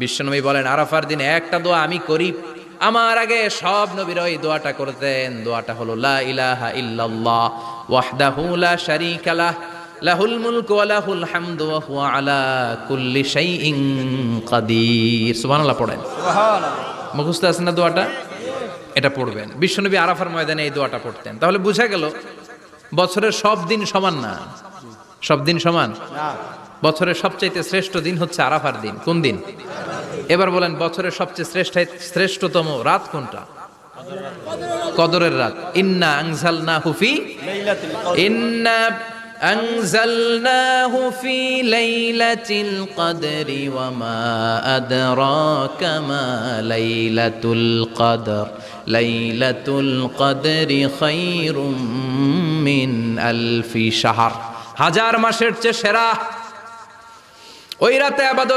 বিশ্বনবী বলেন আরাফার দিন একটা দোয়া আমি করি, আমার আগে সব নবীরা এই দোয়াটা করতেন। দোয়াটা হলো লা ইলাহা ইল্লাল্লাহ ওয়াহদাহু লা শারীকা লাহ লাহুল মুলকু ওয়া লাহুল হামদু ওয়া হুয়া আলা কুল্লি শাইইন কাদির। সুবহানাল্লাহ পড়েন। সুবহানাল্লাহ। মুখস্থ আছে না দোয়াটা? এটা পড়বেন। বিশ্বনবী আরাফার ময়দানে এই দোয়াটা পড়তেন। তাহলে বোঝা গেল বছরের সব দিন সমান না। সব দিন সমান না। বছরের সবচাইতে শ্রেষ্ঠ দিন হচ্ছে আরাফার দিন। কোন দিন? এবার বলেন বছরের সবচেয়ে শ্রেষ্ঠতম রাত কোনটা? কদরের রাত। ইন্না আনজালনাহু ফি লাইলাতিল কদরি ওয়া মা আদরাকা মা লাইলাতুল কদর লাইলাতুল কদরি খায়রুম মিন আলফি শাহর। হাজার মাসের চেয়ে সেরা। ওই রাতে ইবাদত